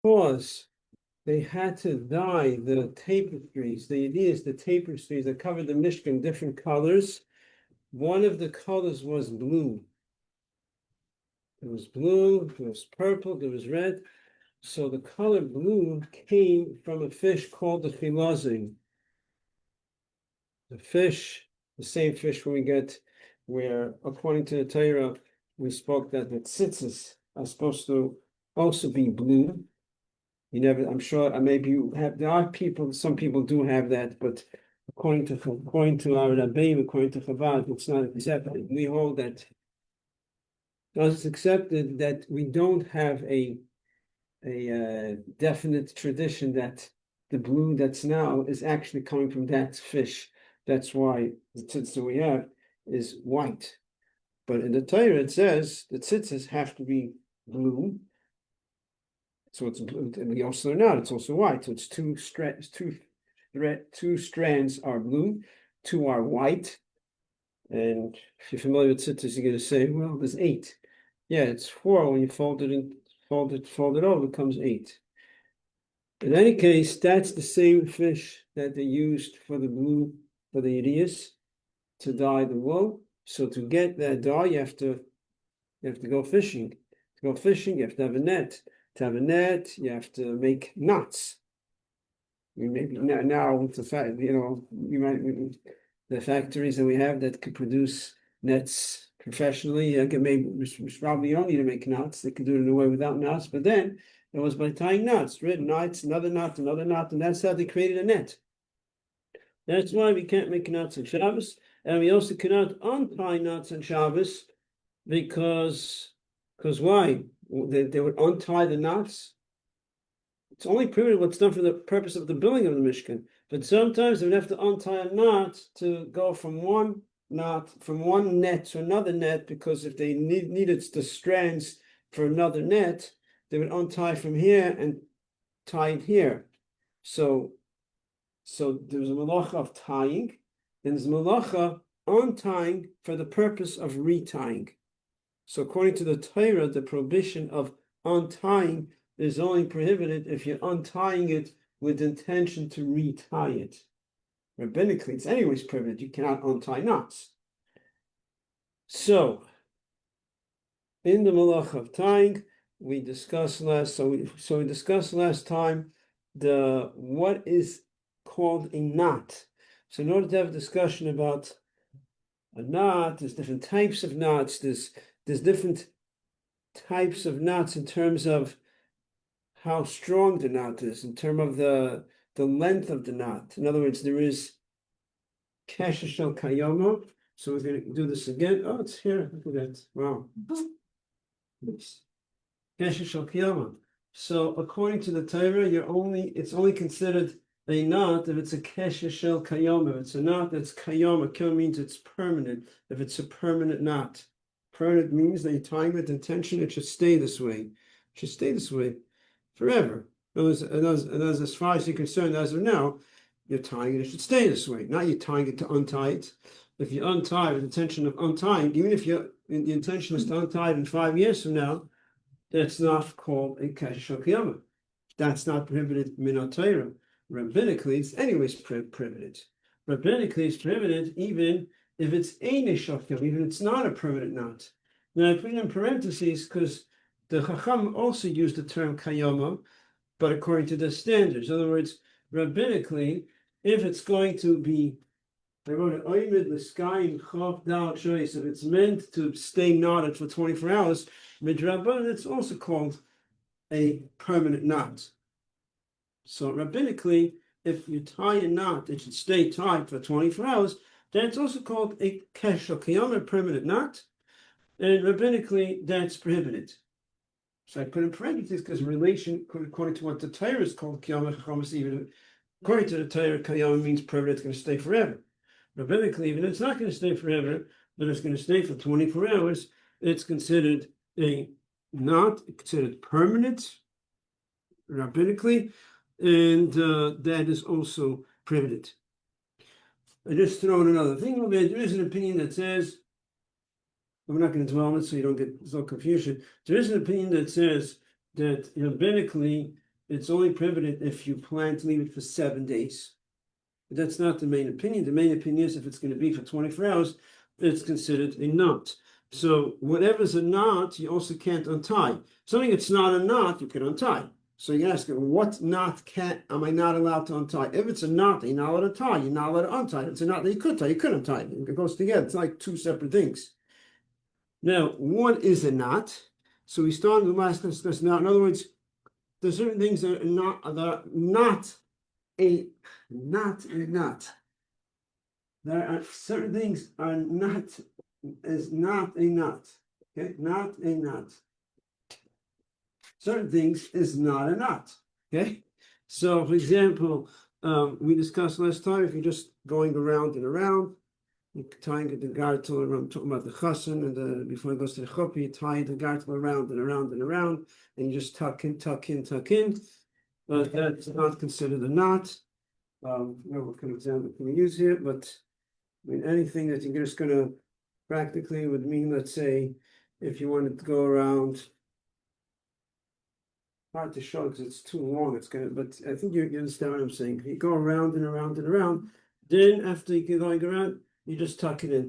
because they had to dye the tapestries, the ideas, the tapestries that covered the Mishkan, different colors. One of the colors was blue. It was blue, it was purple, it was red. So the color blue came from a fish called the chilazim. The fish, the same fish where according to the Torah, we spoke that the tzitzis are supposed to also be blue. I'm sure, maybe there are people, some people do have that, but according to our Rabbeim, according to Chabad, it's not accepted. We hold that it's accepted that we don't have a definite tradition that the blue that's now is actually coming from that fish. That's why the tzitzis we have is white. But in the Torah it says the tzitzis have to be blue. So it's blue, and we also learn out it's also white. So it's two strands are blue, two are white. And if you're familiar with tzitzis, you're going to say, well, there's 8. Yeah, it's 4 when you fold it over, it becomes 8. In any case, that's the same fish that they used for the blue, for the Irias, to dye the wool. So to get that dye, you have to go fishing. To go fishing, you have to have a net. To have a net, you have to make knots. Maybe now with the fact, the factories that we have that could produce nets professionally, probably you don't need to make knots. They could do it in a way without knots, but then it was by tying knots, red knots, another knot, and that's how they created a net. That's why we can't make knots on Shabbos, and we also cannot untie knots on Shabbos because why? They would untie the knots. It's only proven what's done for the purpose of the building of the Mishkan. But sometimes they would have to untie a knot to go from one net to another net, because if they needed the strands for another net, they would untie from here and tie it here. So there's a malacha of tying, and there's a malacha untying for the purpose of retying. So according to the Torah, the prohibition of untying is only prohibited if you're untying it with intention to retie it. Rabbinically, it's anyways prohibited. You cannot untie knots. So, in the malacha of tying, we discussed last time what is called a knot. So in order to have a discussion about a knot, there's different types of knots. There's different types of knots in terms of how strong the knot is, in terms of the length of the knot. In other words, there is kesher shel kayoma. So we're going to do this again. Oh, it's here. Look at that. Wow. Kesher shel kayoma. So according to the Torah, it's only considered a knot if it's a kesher shel kayoma. If it's a knot that's kayoma, kayoma means it's permanent. If it's a permanent knot. Permanent means that you're tying with intention it should stay this way. It should stay this way forever. As far as you're concerned, as of now, you're tying it, it should stay this way. Not you're tying it to untie it. If you untie with the intention of untying, even if the intention is to untie it in 5 years from now, that's not called a kesher shel kayoma. That's not prohibited min Torah. Rabbinically, it's anyways prohibited. Rabbinically, it's prohibited even if it's ein shel kayoma, even if it's not a permanent knot. Now I put it in parentheses because the Chacham also used the term kayoma, but according to the standards. In other words, rabbinically, if it's going to be, I wrote it, oimid l'skayim chof dal choice, if it's meant to stay knotted for 24 hours, midrabban, it's also called a permanent knot. So rabbinically, if you tie a knot, it should stay tied for 24 hours, then it's also called a kesher shel kayoma, a permanent knot, and rabbinically, that's prohibited. So I put in parentheses because relation, according to what the Torah is called, kiyama chachamas, even according to the Torah, kiyama means permanent, it's going to stay forever. Rabbinically, even if it's not going to stay forever, but it's going to stay for 24 hours, it's considered considered permanent, rabbinically, and that is also prohibited. I just throw in another thing over there. There is an opinion that says, I'm not going to dwell on it so you don't get no confusion. There is an opinion that says that rabbinically it's only prohibited if you plan to leave it for 7 days. But that's not the main opinion. The main opinion is if it's going to be for 24 hours, it's considered a knot. So whatever's a knot, you also can't untie. Something that's not a knot, you can untie. So you ask, what knot am I not allowed to untie? If it's a knot that you're not allowed to tie, you're not allowed to untie. If it's a knot that you could tie, you could untie it. It goes together. It's like two separate things. Now, what is a knot? So we started the last discussion now. In other words, there's certain things that are not a knot. There are certain things are not a knot. Okay, not a knot. Certain things is not a knot. Okay, so for example, we discussed last time, if you're just going around and around, you're tying the gartel around, talking about the chassan, and before it goes to the chuppah, you tie the gartel around and around and around, and you just tuck in. But that's not considered a knot. What kind of example can we use here? But I mean, anything that you're just going to practically would mean, let's say, if you wanted to go around, hard to show because it's too long. It's gonna, but I think you understand what I'm saying. You go around and around and around. Then after you get going around, you just tuck it in,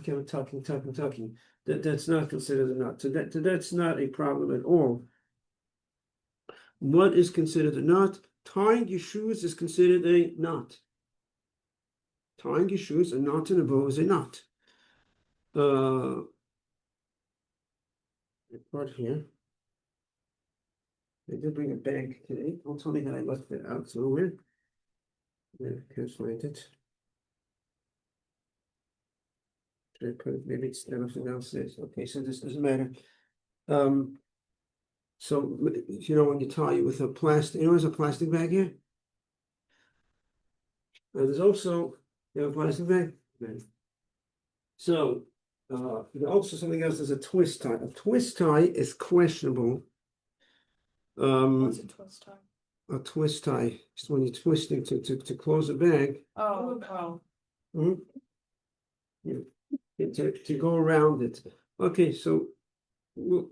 keep tucking. That's not considered a knot. So that's not a problem at all. What is considered a knot? Tying your shoes is considered a knot. Tying your shoes, a knot in a bow is a knot. Right here. I did bring a bag today. Don't tell me that I left it out somewhere. I can't find it. Should I put it? Maybe it's downstairs. Okay, so this doesn't matter. So when you tie it with a plastic, there's a plastic bag here. There's also a plastic bag. Okay. So also something else is a twist tie. A twist tie is questionable. What's a twist tie? A twist tie is when you're twisting to close a bag. Oh. Yeah. To go around it. Okay, so we'll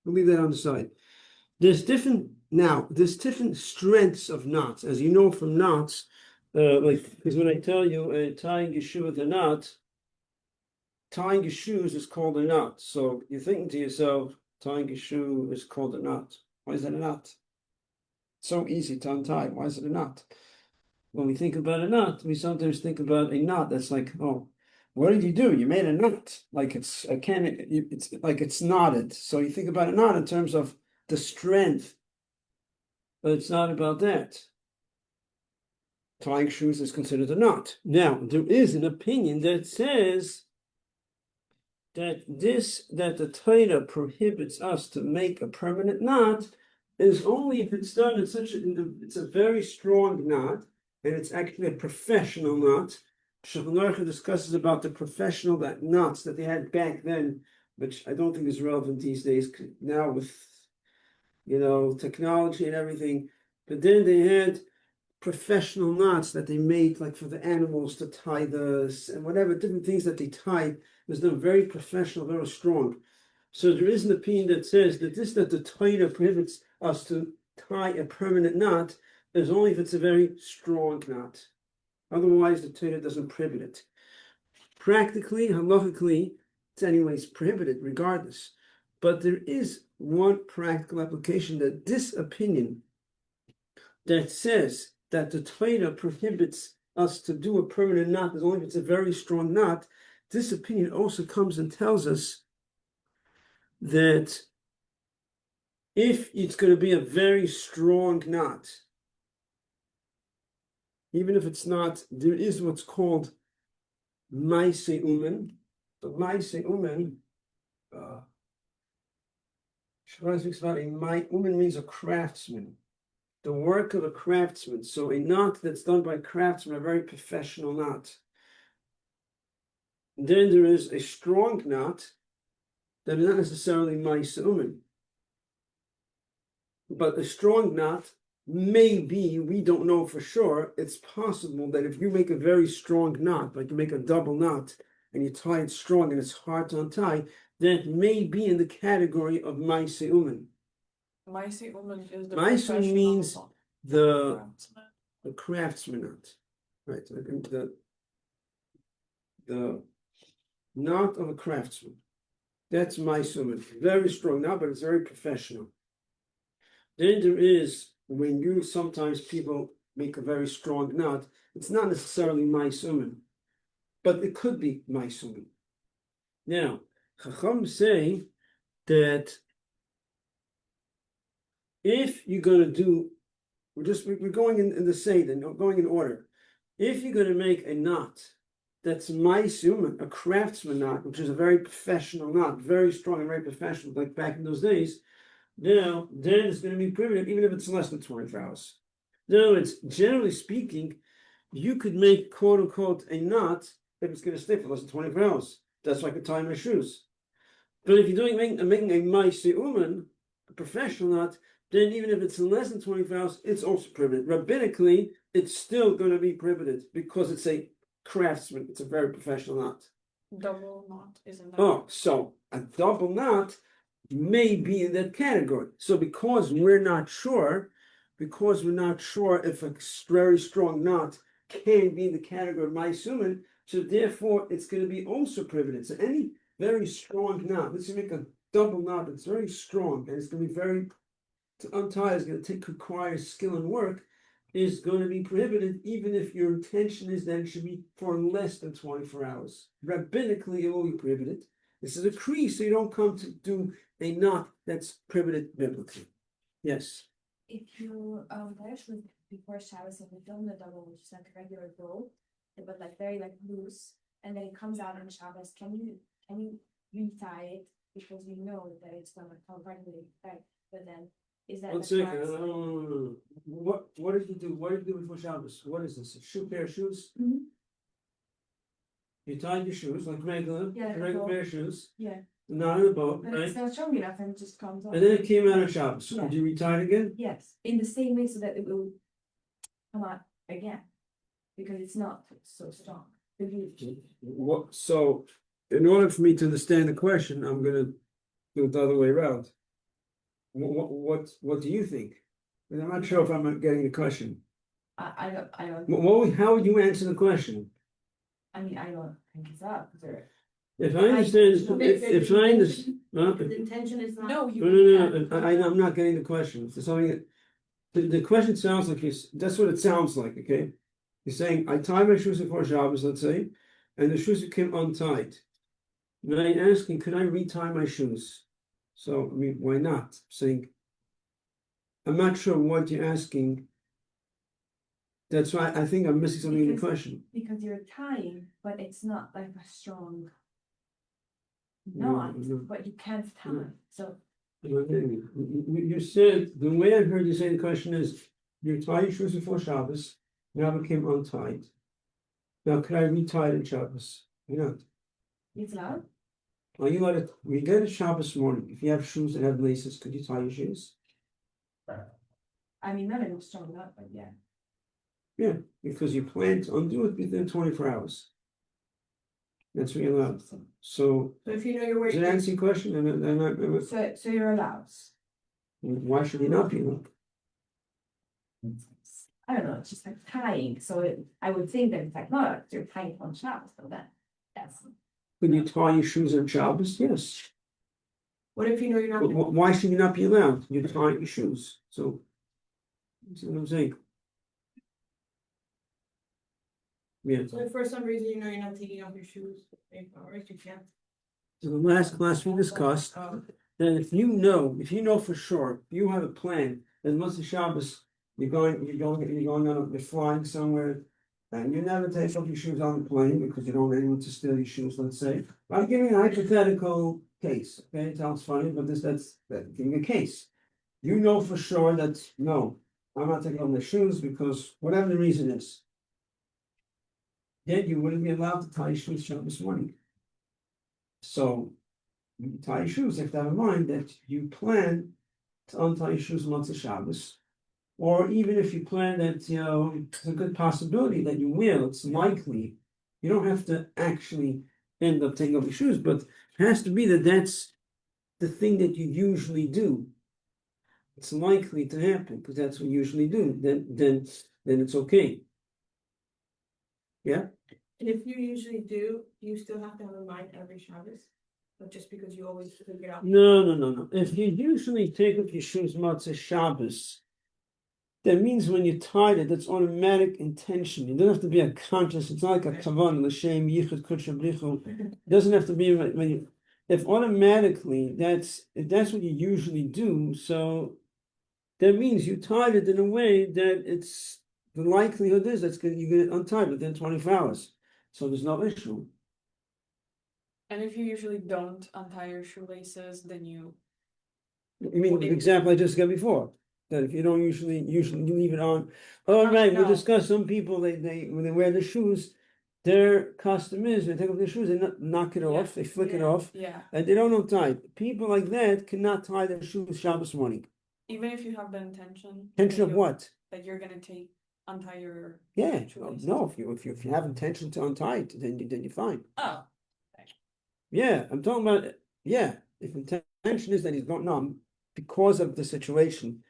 leave that on the side. There's different strengths of knots, as you know from knots. Because when I tell you tying your shoe with a knot, tying your shoes is called a knot. So you're thinking to yourself, tying your shoe is called a knot. Why is it a knot? So easy to untie. Why is it a knot? When we think about a knot, we sometimes think about a knot that's like, oh, what did you do? You made a knot. Like it's like it's knotted. So you think about a knot in terms of the strength, but it's not about that. Tying shoes is considered a knot. Now, there is an opinion that says that the Torah prohibits us to make a permanent knot is only if it's done in it's a very strong knot, and it's actually a professional knot. Shulchan Aruch discusses about the professional knots that they had back then, which I don't think is relevant these days now with technology and everything. But then they had professional knots that they made, like for the animals to tie and whatever different things that they tied was done very professional, very strong. So there is an opinion that says that the Torah prohibits us to tie a permanent knot is only if it's a very strong knot. Otherwise, the Torah doesn't prohibit it. Practically, halachically, it's anyways prohibited regardless. But there is one practical application that this opinion that says that the Torah prohibits us to do a permanent knot is only if it's a very strong knot. This opinion also comes and tells us that if it's going to be a very strong knot, even if it's not, there is what's called Maise Umen. So Maise Umen, Shara speaks about Umen means a craftsman, the work of a craftsman. So a knot that's done by craftsmen, a very professional knot. Then there is a strong knot that is not necessarily Maise Umen. But a strong knot, maybe, we don't know for sure, it's possible that if you make a very strong knot, like you make a double knot, and you tie it strong and it's hard to untie, that may be in the category of Maise Umen. Maisi woman is the Maisi professional means the craftsman. craftsman knot, right? The knot of a craftsman. That's Maisi, very strong knot, but it's very professional. Then there is when you sometimes people make a very strong knot. It's not necessarily Maisi, but it could be Maisi. Now, Chacham say that if you're going to do, we're going in the Seder, going in order. If you're going to make a knot that's Maisi, a craftsman knot, which is a very professional knot, very strong and very professional, like back in those days, now then it's going to be primitive, even if it's less than 24 hours. Now, it's generally speaking, you could make quote unquote a knot if it's going to stay for less than 24 hours. That's like a tie my shoes. But if you're making a Maisi Uman, a professional knot, then even if it's less than 24 hours, it's also prohibited. Rabbinically, it's still going to be prohibited because it's a craftsman. It's a very professional knot. Double knot, isn't that? Oh, so a double knot may be in that category. So because we're not sure if a very strong knot can be in the category of Maisuman, so therefore it's going to be also prohibited. So any very strong knot, let's say make a double knot that's very strong and it's going to be very, to untie is going to require skill and work, is going to be prohibited even if your intention is that it should be for less than 24 hours. Rabbinically, it will be prohibited. This is a decree, so you don't come to do a knot that's prohibited biblically. Yes. If you actually before Shabbos and you've done the double, which is like a regular roll, but like very like loose, and then it comes out on Shabbos, can you retie it because you know that it's gonna come regularly, right? But then is that 1 second. What did you do? What did you do before Shabbos? What is this? A pair of shoes? Mhm. You tied your shoes like regular, Yeah, like a regular bow. pair of shoes. Yeah. Not in a boat, But right? it's not strong enough and it just comes off. And then it came out of Shabbos. Yeah. Could you retie it again? Yes, in the same way so that it will come out again. Because it's not so strong. What? So, in order for me to understand the question, I'm going to do it the other way around. What do you think? And I'm not sure if I'm getting the question. I don't, How would you answer the question? I mean, I don't think it's up. If I understand, if I understand, The intention is not. No, you. no, I'm not getting the question. It's something that the question sounds like that's what it sounds like. Okay, you're saying I tie my shoes before Shabbos, let's say, and the shoes became untied. And I'm asking, could I retie my shoes? So I mean, why not? Saying, I'm not sure what you're asking. That's why I think I'm missing something in the question. Because you're tying, but it's not like a strong knot, but you can't tie. So You said the way I heard you say the question is you tie your shoes before Shabbos, now became untied. Now could I retie it in Shabbos? You're not. it's allowed. Are you let it we get a Shabbos morning? If you have shoes that have laces, could you tie your shoes? I mean, not a strong knot, but yeah. Yeah, because you plan to undo it within 24 hours. That's what you're allowed. So So if you know you're does it waiting. answer your question? And So you're allowed. why should he not be allowed? I don't know, it's just like tying. So I would think that it's like, no, you're tying on Shabbos, so that's. Could you tie your shoes on Shabbos? Yes. What if you know you're But not? why should you not be allowed? You tie your shoes. So that's what I'm saying. Yeah. So if for some reason you know you're not taking off your shoes, or if you can't. So the last class we discussed that if you know for sure, you have a plan, and once the Shabbos, you're flying somewhere, and you never take off your shoes on the plane because you don't want anyone to steal your shoes, let's say. I'm giving a hypothetical case. Okay, it sounds funny, but that's giving a case. You know for sure that no, I'm not taking off my shoes because whatever the reason is. Then you wouldn't be allowed to tie your shoes Shabbos morning. So you tie your shoes, you have to have in mind that you plan to untie your shoes once a Shabbos. Or even if you plan that, it's a good possibility that you will, it's likely. You don't have to actually end up taking off your shoes, but it has to be that that's the thing that you usually do. it's likely to happen because that's what you usually do. Then it's okay. Yeah. And if you usually do you still have to have a mind every Shabbos? But just because you always figure out. No. If you usually take off your shoes Matzah Shabbos, that means when you tied it, that's automatic intention. You don't have to be a conscious. It's not like a kavan l'shem yichud kudsha brichu. It doesn't have to be when you. If automatically if that's what you usually do, so that means you tied it in a way that it's the likelihood is that's you get it untied within 24 hours. So there's no issue. And if you usually don't untie your shoelaces, then you You mean the example I just got before? That if you don't usually you leave it on. All right, we No. discussed some people they when they wear the shoes, their custom is they take off their shoes, they knock it off, they flick it off, yeah. and they don't untie. People like that cannot tie their shoes Shabbos morning. Even if you have the intention. Intention of what? That you're gonna untie your Yeah, shoelaces. no. If you have intention to untie it, then you're fine. Oh. Yeah, I'm talking about if intention is that he's going no, because of the situation,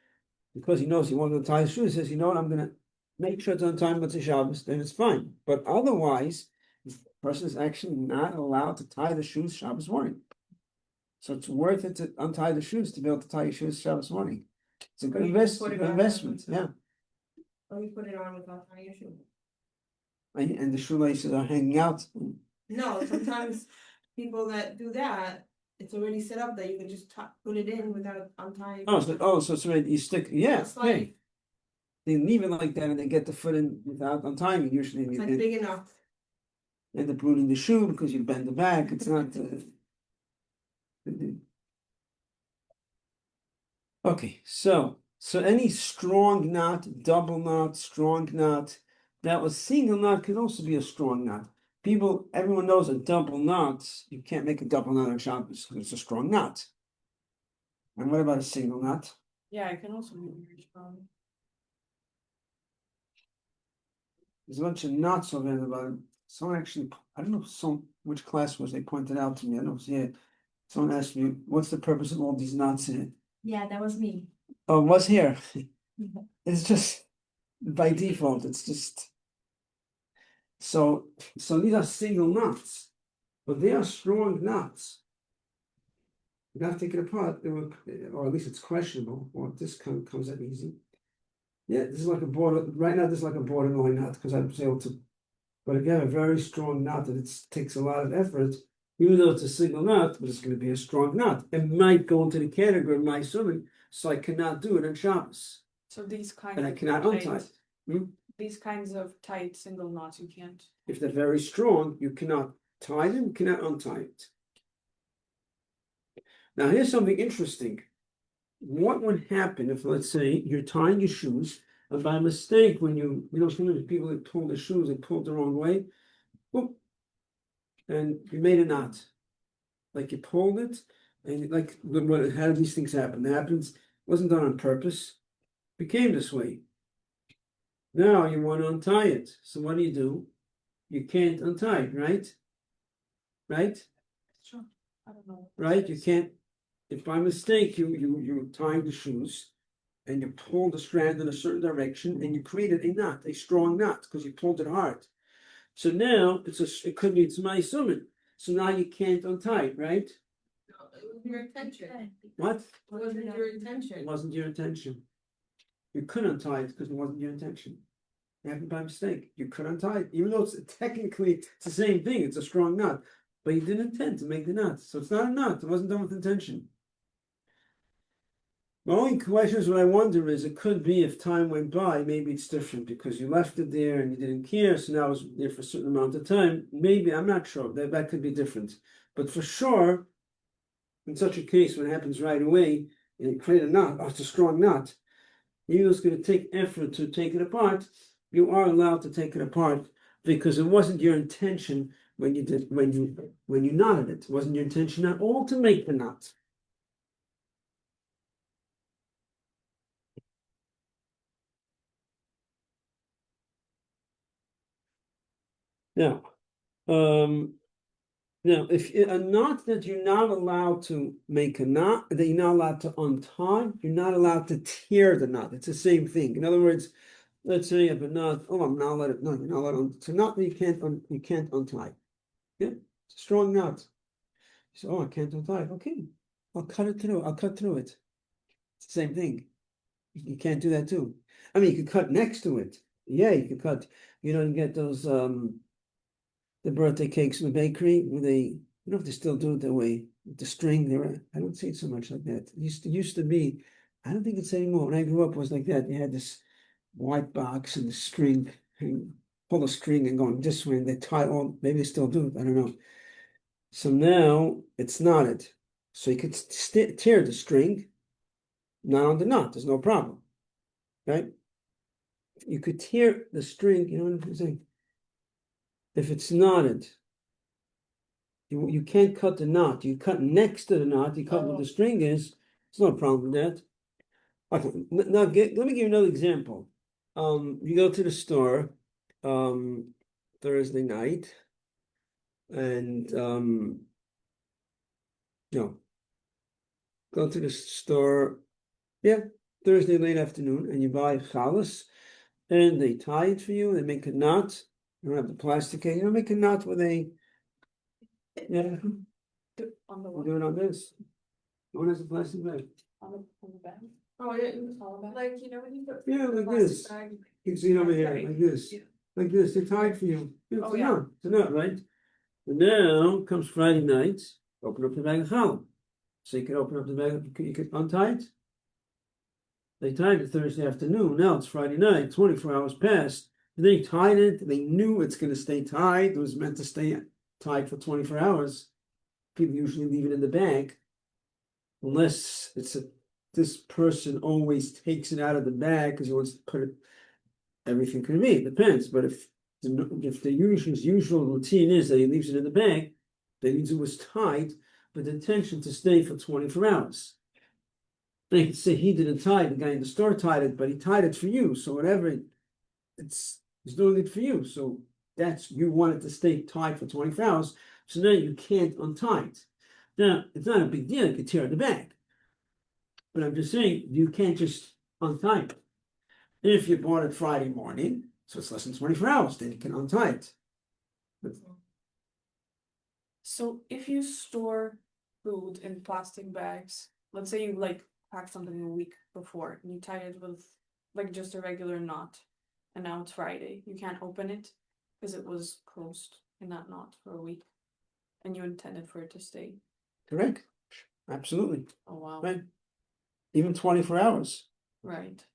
because he knows he wants to tie his shoes, he says, you know what, I'm gonna make sure it's on time with the Shabbos, then it's fine. But otherwise, the person is actually not allowed to tie the shoes Shabbos morning. So it's worth it to untie the shoes to be able to tie your shoes Shabbos morning. It's a good Or you just put it on investment, with- yeah. Or you put it on without tying your shoe. And the shoelaces are hanging out. No, sometimes people that do that, it's already set up that you can just put it in without untying. So it's already you stick. Yeah, It's like- they leave it like that and they get the foot in without untying. Usually, It's like you big enough. end up ruining the shoe because you bend the back. It's not. Okay, so any strong knot, double knot, strong knot. Now a single knot could also be a strong knot. Everyone knows a double knot. You can't make a double knot on Shabbos because it's a strong knot. And what about a single knot? Yeah, it can also be very strong. There's a bunch of knots over there about it. Someone actually, I don't know which class was they pointed out to me. I don't see it. Someone asked me, what's the purpose of all these knots in it? Yeah, that was me. Oh, it was here. It's just by default, it's just so these are single knots, but they are strong knots. You have to take it apart, or at least it's questionable. Well, this comes up easy. Yeah, this is like a border. Right now, this is like a borderline knot because I was able to. But if you have a very strong knot that it takes a lot of effort, even though it's a single knot, but it's going to be a strong knot. It might go into the category of my swimming, so I cannot do it on Shabbos. So these kinds And I of cannot untie it. These kinds of tight single knots you can't. If they're very strong, you cannot tie them, you cannot untie it. Now, here's something interesting. What would happen if, let's say, you're tying your shoes, and by mistake, when sometimes people that pull the shoes, they pull it the wrong way, whoop, and you made a knot. Like you pulled it, and how do these things happen? It happens, wasn't done on purpose, became this way. Now you want to untie it. So what do? You can't untie it, right? Right? Sure. I don't know. Right? You can't. If by mistake you tying the shoes and you pull the strand in a certain direction and you created a knot, a strong knot, because you pulled it hard. So now it could be it's my summon. So now you can't untie it, right? No, it was your intention. What? It wasn't your It intention. wasn't your intention. You couldn't untie it because it wasn't your intention. It happened by mistake. You could untie it, even though it's technically the same thing. It's a strong knot, but you didn't intend to make the knot, so it's not a knot. It wasn't done with intention. The only question is, what I wonder is, it could be if time went by, maybe it's different because you left it there and you didn't care, so now it's there for a certain amount of time. Maybe, I'm not sure, that could be different. But for sure, in such a case, when it happens right away, and you create a knot, it's a strong knot, even though it's going to take effort to take it apart, you are allowed to take it apart because it wasn't your intention when you knotted it. It wasn't your intention at all to make the knot. Now, Now, if a knot that you're not allowed to make a knot, that you're not allowed to untie, you're not allowed to tear the knot. It's the same thing. In other words, let's say you have a knot. Oh, I'm not allowed to. No, you're not allowed to. It's a knot that you can't untie. Yeah, it's a strong knot. You say, oh, I can't untie it. Okay, I'll cut it through. I'll cut through it. It's the same thing. You can't do that too. I mean, you could cut next to it. Yeah, you could cut. You know, you get those the birthday cakes in the bakery where they, you know, if they still do it that way with the string there. I don't see it so much like that. It used to be. I don't think it's anymore. When I grew up, it was like that. You had this white box and the string, and pull the string and going this way, and they tie all. Maybe they still do it. I don't know. So now it's knotted, so you could tear the string, not on the knot. There's no problem, right? You could tear the string. You know what I'm saying? If it's knotted, you can't cut the knot. You cut next to the knot. You cut where the string is. There's no problem with that. Okay, now let me give you another example. You go to the store Thursday night, and no, go to the store, yeah, Thursday late afternoon, and you buy challah, and they tie it for you. They make a knot. You don't have the plastic. You don't make a knot where they, yeah, On the you what? do it on this. One has a plastic bag. On the bag? Oh, yeah, On the bag? Like, you know, when you put. Yeah, the like plastic this. bag, You can see it over here, Right. like this. Yeah. Like this. They tie it for you. It's Oh, a yeah. knot. It's a knot, right? And now comes Friday night. Open up the bag of challah. So you can open up the bag. You could untie it. They tied it Thursday afternoon. Now it's Friday night. 24 hours passed. They tied it. They knew it's going to stay tied. It was meant to stay tied for 24 hours. People usually leave it in the bag, unless this person always takes it out of the bag because he wants to put it. Everything could be. It depends. But if the usual routine is that he leaves it in the bag, that means it was tied with the intention to stay for 24 hours. They could say he didn't tie it, the guy in the store tied it, but he tied it for you. So whatever he's doing it for you. So that's you want it to stay tied for 24 hours. So now you can't untie it. Now it's not a big deal, you can tear the bag. But I'm just saying you can't just untie it. If you bought it Friday morning, so it's less than 24 hours, then you can untie it. So if you store food in plastic bags, let's say you like packed something a week before and you tied it with like just a regular knot, and now it's Friday, you can't open it because it was closed in that knot for a week, and you intended for it to stay. Correct. Absolutely. Oh wow. Right. Even 24 hours. Right.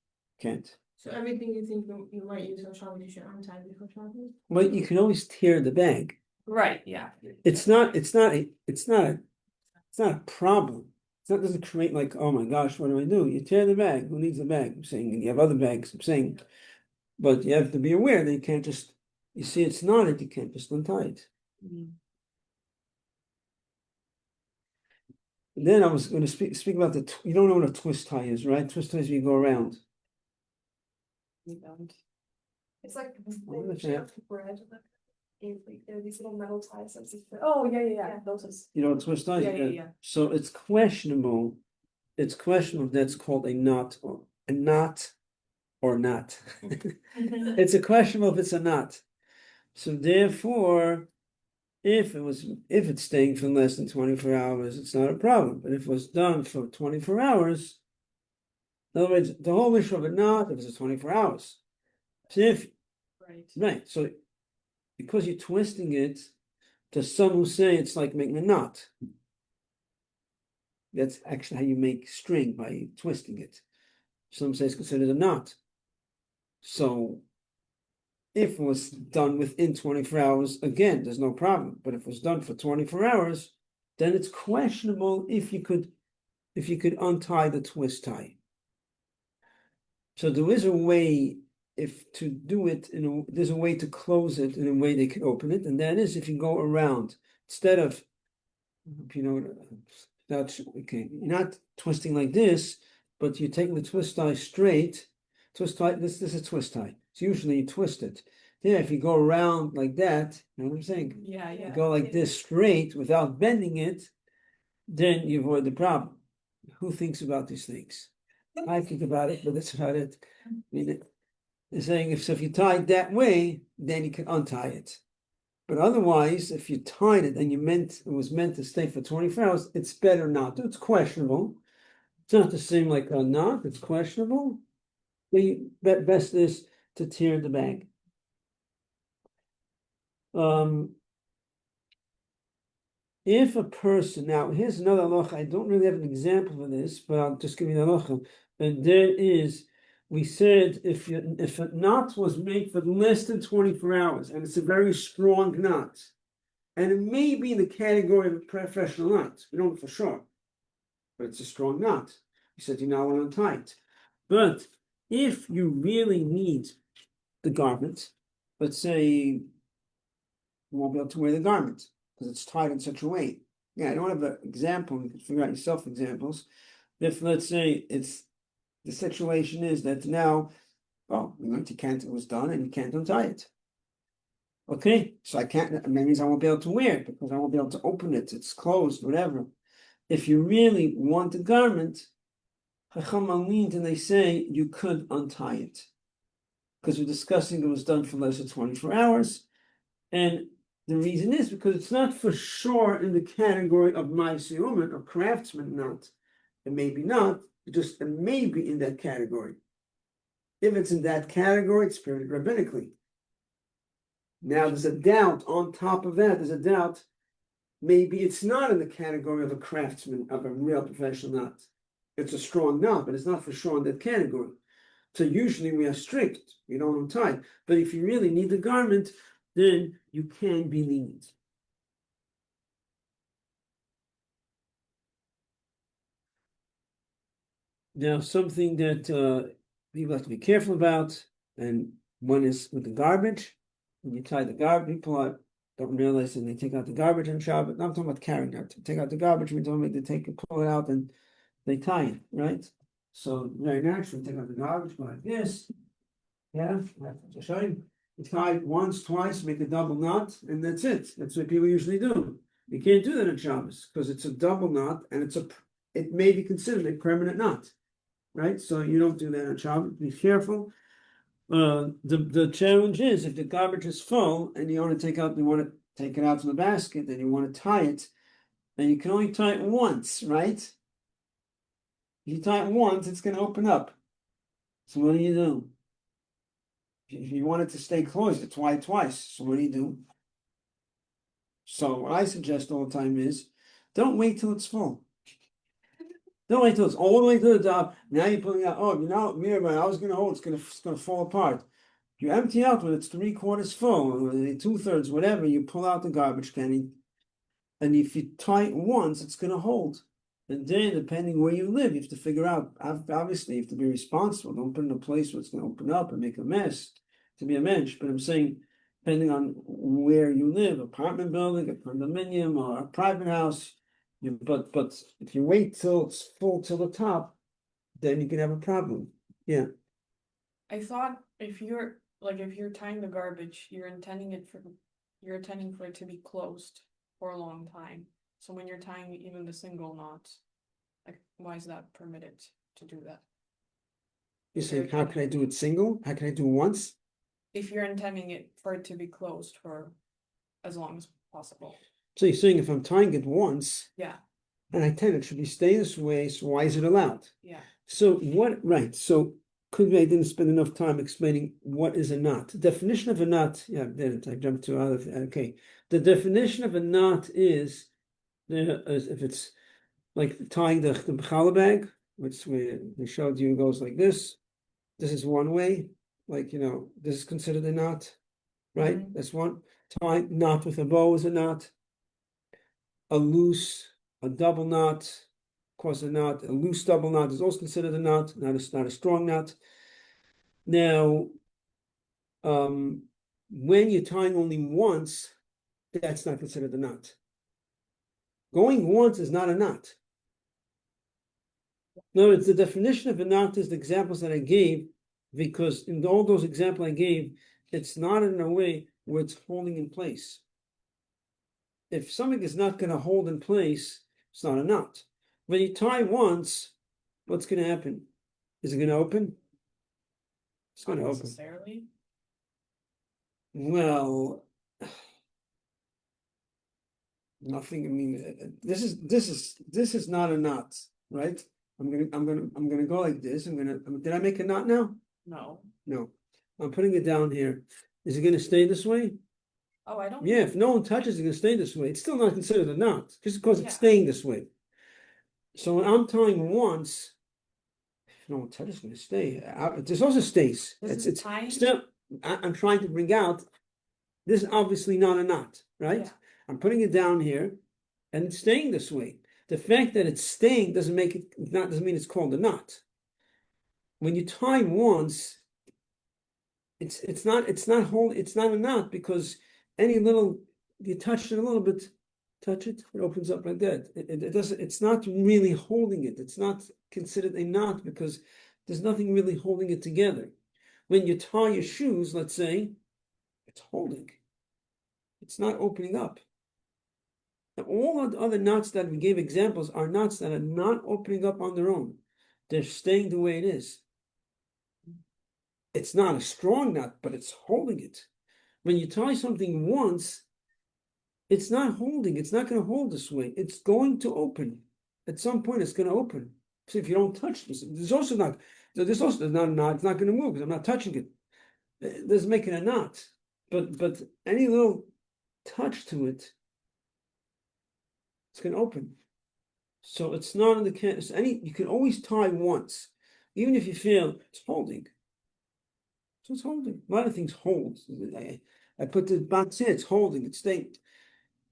Can't. so everything you think you might use on Shabbos, you should untie before Shabbos? But you can always tear the bag. Right. Yeah. It's not a problem. It doesn't create like, oh my gosh, what do? You tear the bag. Who needs a bag? I'm saying, and you have other bags. I'm saying, but you have to be aware that you can't just, you see it's knotted, you can't just untie it. Mm. And then I was going to speak about you don't know what a twist tie is, right? Twist ties you go around. You don't. It's like What is the that? bread. There are these little metal ties. That's just Oh yeah. Yeah. Those is. You know what twist ties? Yeah. So it's questionable. It's questionable if that's called a knot or not. It's a questionable if it's a knot. So therefore, if it's staying for less than 24 hours, it's not a problem. But if it was done for 24 hours, in other words, the whole issue of a knot, if it's 24 hours. So right, so because you're twisting it, to some who say it's like making a knot. That's actually how you make string, by twisting it. Some say it's considered a knot. So if it was done within 24 hours, again, there's no problem. But if it was done for 24 hours, then it's questionable if you could untie the twist tie. So there is a way there's a way to close it in a way they can open it, and that is if you go around instead of, okay, you're not twisting like this, but you're taking the twist tie straight. Twist tie, this is a twist tie. So usually you twist it. Yeah, if you go around like that, you know what I'm saying? Yeah, You yeah. go like this straight without bending it, then you avoid the problem. Who thinks about these things? I think about it, but that's about it. I mean, they're saying if you tie it that way, then you can untie it. But otherwise, if you tied it and it was meant to stay for 24 hours, it's better not to. It's questionable. It's not the same like a knot, it's questionable. The best is to tear the bag. If a person, now here's another halacha, I don't really have an example for this, but I'll just give you the halacha. And there is, we said if a knot was made for less than 24 hours, and it's a very strong knot, and it may be in the category of a professional knot, we don't know for sure, but it's a strong knot. You said you now want to untie it. But if you really need the garment, let's say you won't be able to wear the garment because it's tied in such a way. Yeah, I don't have an example. You can figure out yourself examples. If let's say it's the situation is that now, well, it was done and you can't untie it. Okay, so I can't, that means I won't be able to wear it because I won't be able to open it. It's closed, whatever. If you really want the garment, Chacham leaned and they say you could untie it. Because we're discussing it was done for less than 24 hours. And the reason is because it's not for sure in the category of Maisiuman or craftsman knot. It may be not, it may be in that category. If it's in that category, it's spirited rabbinically. Now there's a doubt on top of that, there's a doubt, maybe it's not in the category of a craftsman, of a real professional knot. It's a strong knot, but it's not for sure in that category. So usually we are strict, we don't untie. But if you really need the garment, then you can be lenient. Now, something that people have to be careful about, and one is with the garbage. When you tie the garbage, people don't realize that they take out the garbage on Shabbat. No, I'm talking about carrying out. Take out the garbage, we don't make they pull it out and they tie it, right? So very naturally, take out the garbage like this. Yeah, to show you. You tie it once, twice, make a double knot, and that's it. That's what people usually do. You can't do that on Shabbos because it's a double knot and it may be considered a permanent knot, right? So you don't do that on Shabbos. Be careful. The challenge is if the garbage is full and you want to take it out from the basket, and you want to tie it, and you can only tie it once, right? If you tie it once, it's going to open up. So what do? If you want it to stay closed, it's wide twice. So what do? So what I suggest all the time is, don't wait till it's full. Don't wait till it's all the way to the top. Now you're pulling out. Oh, I was going to hold. It's going to fall apart. You empty out when it's 3/4 full, or 2/3, whatever. You pull out the garbage can, and if you tie it once, it's going to hold. And then, depending where you live, you have to figure out. Obviously, you have to be responsible. Don't put it in a place where it's going to open up and make a mess. To be a mensch, but I'm saying, depending on where you live, apartment building, a condominium, or a private house. But if you wait till it's full till the top, then you can have a problem. Yeah. I thought if you're tying the garbage, you're intending for it to be closed for a long time. So when you're tying even the single knots, like why is that permitted to do that? You say, how can I do it single? How can I do it once? If you're intending for it to be closed for as long as possible. So you're saying if I'm tying it once, Yeah. and I intend it should be staying this way, so why is it allowed? Yeah. So so could be I didn't spend enough time explaining what is a knot. The definition of a knot, yeah, I jumped to out of okay. The definition of a knot is if it's like tying the challah bag, which we showed you goes like this. This is one way, like this is considered a knot, right? Mhm. That's one. Tying knot with a bow is a knot. A double knot, of course, a loose double knot is also considered a knot, not a strong knot. Now, when you're tying only once, that's not considered a knot. Going once is not a knot. No, it's the definition of a knot is the examples that I gave, because in all those examples I gave, it's not in a way where it's holding in place. If something is not going to hold in place, it's not a knot. When you tie once, what's going to happen? Is it going to open? It's going to Not open. necessarily. Well, nothing. I mean, this is not a knot, right? I'm gonna go like this. Did I make a knot now? No. No. I'm putting it down here. Is it gonna stay this way? Oh, I don't. Yeah, if no one touches it, it's gonna stay this way. It's still not considered a knot, just because Yeah. it's staying this way. So when I'm tying once, if no one touches, it's gonna stay. This also stays. This is It's tying? still. I'm trying to bring out. This is obviously not a knot, right? Yeah. I'm putting it down here, and it's staying this way. The fact that it's staying doesn't mean it's called a knot. When you tie once, it's not a knot, because any little, you touch it a little bit, touch it, it opens up like that. It doesn't, it's not really holding it. It's not considered a knot because there's nothing really holding it together. When you tie your shoes, let's say, it's holding. It's not opening up. And all of the other knots that we gave examples are knots that are not opening up on their own. They're staying the way it is. It's not a strong knot, but it's holding it. When you tie something once, it's not holding. It's not going to hold this way. It's going to open. At some point, it's going to open. So if you don't touch this, there's also not a knot. It's not going to move because I'm not touching it. This is making a knot. But any little touch to it, it's going to open. So it's not in the case. You can always tie once, even if you feel it's holding. So it's holding. A lot of things hold. I put the box here, it's holding, it's staying.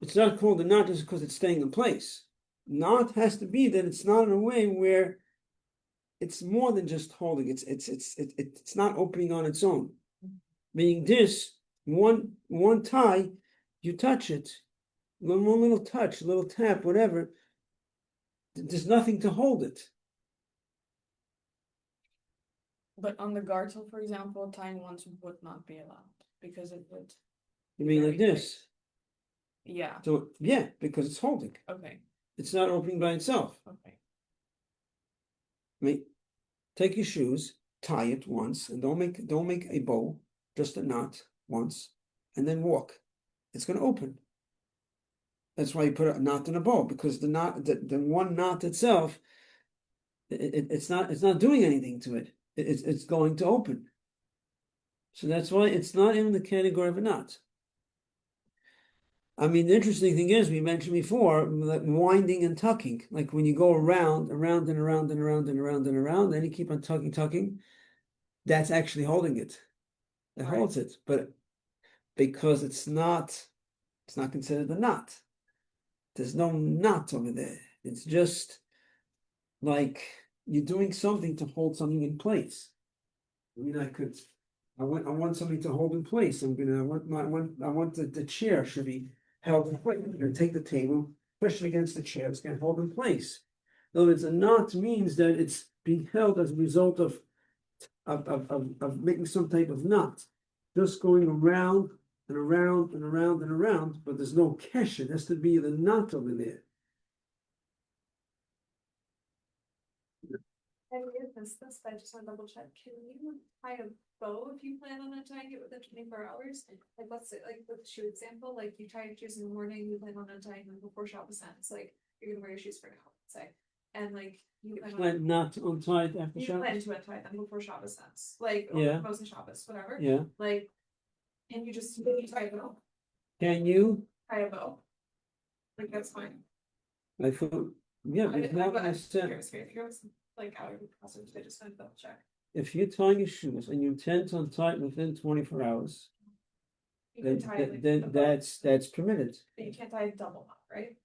It's not called a knot just because it's staying in place. Knot has to be that it's not in a way where it's more than just holding. It's not opening on its own. Meaning this one tie, you touch it, one little touch, a little tap, whatever. There's nothing to hold it. But on the gartel, for example, tying once would not be allowed because it would. You mean like Very this? Yeah. So yeah, because it's holding. Okay. It's not opening by itself. Okay. I mean, take your shoes, tie it once, and don't make a bow, just a knot once, and then walk. It's going to open. That's why you put a knot in a bow, because the one knot itself, it's not doing anything to it. It's going to open. So that's why it's not in the category of a knot. I mean, the interesting thing is, we mentioned before, like winding and tucking. Like when you go around and around and around and around and around, and you keep on tucking, that's actually holding it. It holds it, but because it's not considered a knot. There's no knot over there. It's just like you're doing something to hold something in place. I mean, I want something to hold in place. I want the chair should be held in place. I'm going to take the table, push it against the chair. It's going to hold in place. In other words, a knot means that it's being held as a result of making some type of knot, just going around and around and around and around, but there's no kesher. It has to be the knot over there. I did this, but I just want to double check. Can you tie a bow if you plan on tying it within 24 hours? Like, let's say, like with the shoe example, like you tie your shoes in the morning, you plan on untying them before Shabbos ends. Like, you're gonna wear your shoes for now, let's say. And like, you Plan not to untie it after you Shabbos? plan to untie them before Shabbos ends. Like, Yeah. or most of Shabbos, whatever. Yeah. Like, and you just tie a bow. Can you? Tie a bow. Like, that's fine. I thought, yeah, but now I said, Like, out of the process, I just want to double check. if you tie your shoes and you intend to untie it within 24 hours, You can tie it like a then bow, that's permitted. but you can't tie a double knot, right?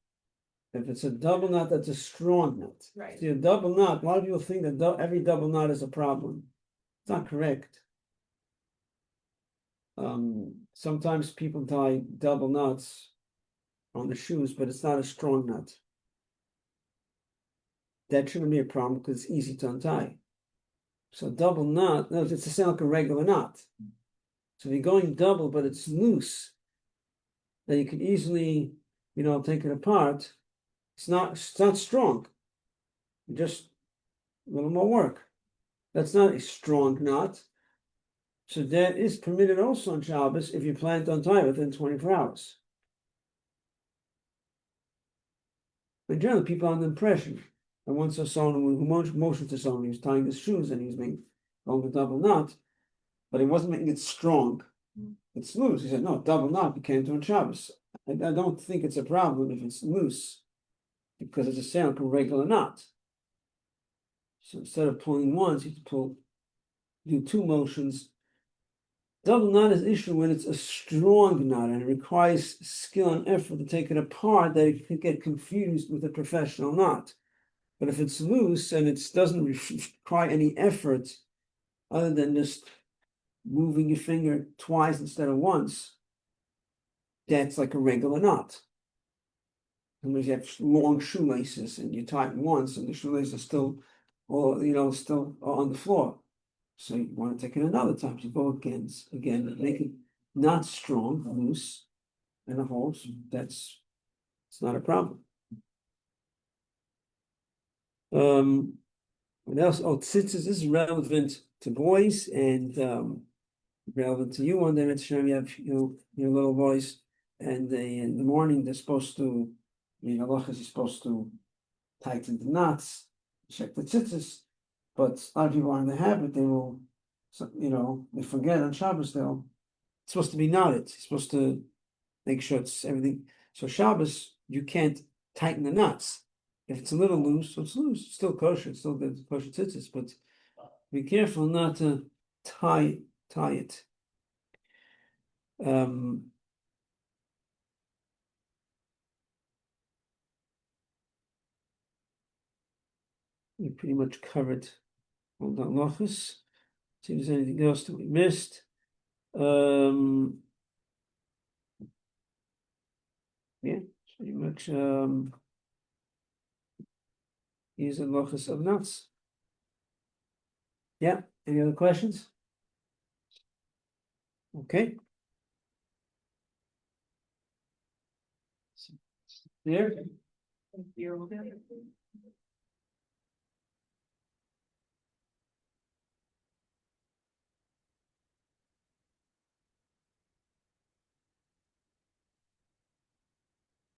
If it's a double knot, that's a strong knot. Right. See, a double knot, a lot of people think that every double knot is a problem. It's not correct. Sometimes people tie double knots on the shoes, but it's not a strong knot. That shouldn't be a problem because it's easy to untie. So double knot, no, it's to sound like a regular knot. So if you're going double, but it's loose, then you can easily, take it apart. It's not strong. Just a little more work. That's not a strong knot. So that is permitted also on Shabbos if you plan to untie within 24 hours. But generally, people have the impression that once a someone who motioned to someone, he was tying his shoes and he was going a double knot, but he wasn't making it strong. It's loose. He said, no, double knot, you can't do on Shabbos. I don't think it's a problem if it's loose, because it's a sound like a regular knot. So instead of pulling once, you have to do two motions. Double knot is issue when it's a strong knot and it requires skill and effort to take it apart, that it could get confused with a professional knot. But if it's loose and it doesn't require any effort other than just moving your finger twice instead of once, that's like a regular knot. Sometimes you have long shoelaces and you tie it once and the shoelaces are still, still on the floor. So you want to take it another time. So you go again, make it not strong, loose, and a hole. So it's not a problem. What else? Oh, tzitzis is relevant to boys and relevant to you on there. It's showing you have your little boys, and in the morning they're supposed to, halachas is supposed to tighten the knots, check the tzitzis. But a lot of people are in the habit, they will, they forget on Shabbos, it's supposed to be knotted. It's supposed to make sure it's everything. So Shabbos, you can't tighten the knots. If it's a little loose, so it's loose. It's still kosher. It's still good kosher tzitzis, but be careful not to tie it. We pretty much covered all the halachos. See if there's anything else that we missed. Yeah, pretty much these are halachos of nuts. Yeah, any other questions? Okay. There. Thank you.